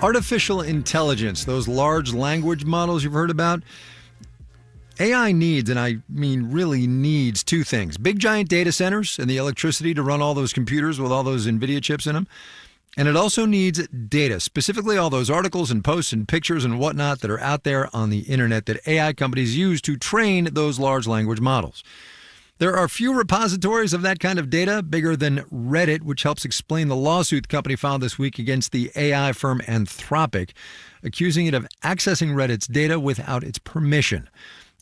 Artificial intelligence, those large language models you've heard about. AI needs, and I mean really needs, two things. Big giant data centers and the electricity to run all those computers with all those NVIDIA chips in them. And it also needs data, specifically all those articles and posts and pictures and whatnot that are out there on the internet that AI companies use to train those large language models. There are few repositories of that kind of data, bigger than Reddit, which helps explain the lawsuit the company filed this week against the AI firm Anthropic, accusing it of accessing Reddit's data without its permission.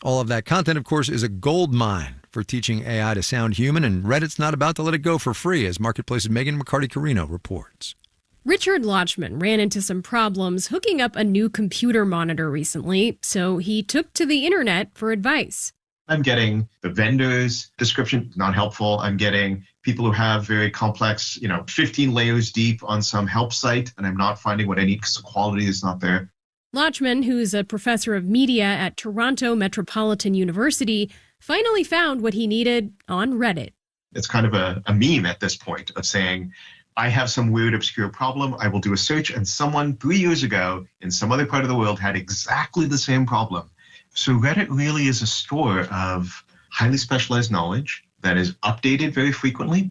All of that content, of course, is a gold mine for teaching AI to sound human, and Reddit's not about to let it go for free, as Marketplace's Megan McCarty-Carino reports. Richard Lochman ran into some problems hooking up a new computer monitor recently, so he took to the internet for advice. I'm getting the vendor's description, not helpful. I'm getting people who have very complex, 15 layers deep on some help site, and I'm not finding what I need because the quality is not there. Lochman, who's a professor of media at Toronto Metropolitan University, finally found what he needed on Reddit. It's kind of a meme at this point of saying, I have some weird, obscure problem. I will do a search, and someone 3 years ago in some other part of the world had exactly the same problem. So Reddit really is a store of highly specialized knowledge that is updated very frequently.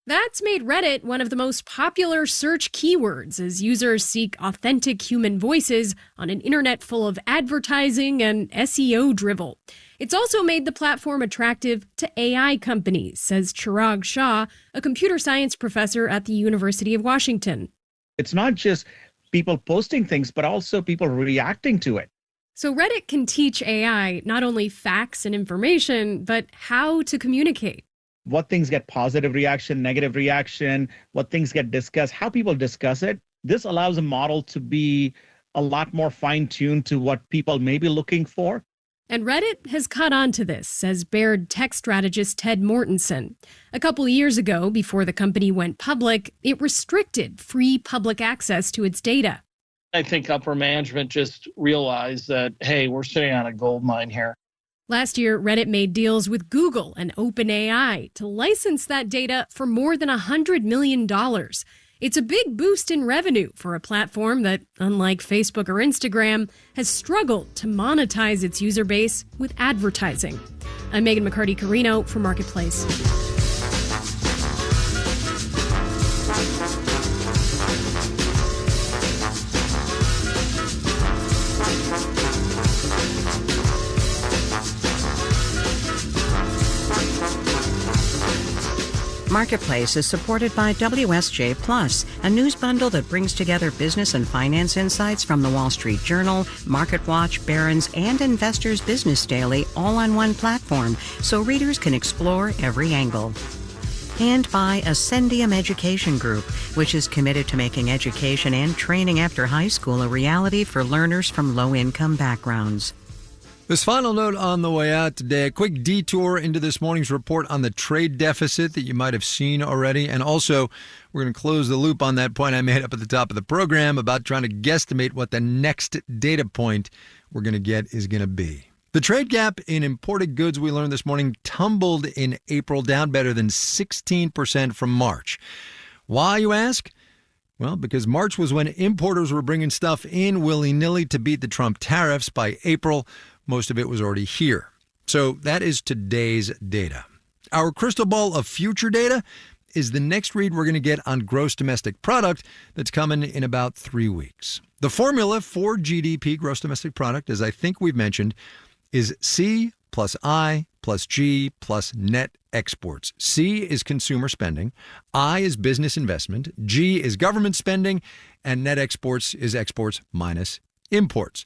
That's made Reddit one of the most popular search keywords as users seek authentic human voices on an internet full of advertising and SEO drivel. It's also made the platform attractive to AI companies, says Chirag Shah, a computer science professor at the University of Washington. It's not just people posting things, but also people reacting to it. So Reddit can teach AI not only facts and information, but how to communicate. What things get positive reaction, negative reaction, what things get discussed, how people discuss it. This allows a model to be a lot more fine-tuned to what people may be looking for. And Reddit has caught on to this, says Baird tech strategist Ted Mortensen. A couple years ago, before the company went public, it restricted free public access to its data. I think upper management just realized that, hey, we're sitting on a gold mine here. Last year, Reddit made deals with Google and OpenAI to license that data for more than $100 million. It's a big boost in revenue for a platform that, unlike Facebook or Instagram, has struggled to monetize its user base with advertising. I'm Megan McCarty-Carino for Marketplace. Marketplace is supported by WSJ Plus, a news bundle that brings together business and finance insights from the Wall Street Journal, MarketWatch, Barron's, and Investors Business Daily all on one platform, so readers can explore every angle. And by Ascendium Education Group, which is committed to making education and training after high school a reality for learners from low-income backgrounds. This final note on the way out today, a quick detour into this morning's report on the trade deficit that you might have seen already. And also, we're going to close the loop on that point I made up at the top of the program about trying to guesstimate what the next data point we're going to get is going to be. The trade gap in imported goods, we learned this morning, tumbled in April, down better than 16% from March. Why, you ask? Well, because March was when importers were bringing stuff in willy-nilly to beat the Trump tariffs. By April, most of it was already here. So that is today's data. Our crystal ball of future data is the next read we're going to get on gross domestic product that's coming in about 3 weeks. The formula for GDP, gross domestic product, as I think we've mentioned, is C plus I plus G plus net exports. C is consumer spending, I is business investment, G is government spending, and net exports is exports minus imports.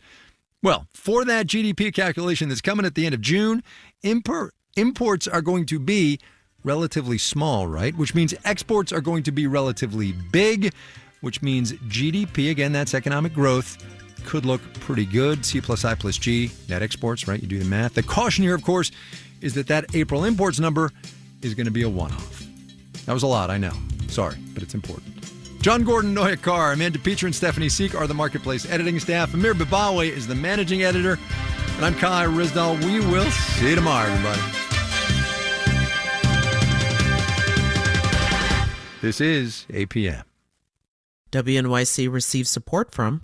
Well, for that GDP calculation that's coming at the end of June, imports are going to be relatively small, right? Which means exports are going to be relatively big, which means GDP, again, that's economic growth, could look pretty good. C plus I plus G, net exports, right? You do the math. The caution here, of course, is that April imports number is going to be a one-off. That was a lot, I know. Sorry, but it's important. John Gordon, Noya Carr, Amanda Peter, and Stephanie Seek are the Marketplace editing staff. Amir Babawe is the managing editor. And I'm Kai Rizdal. We will see you tomorrow, everybody. This is APM. WNYC receives support from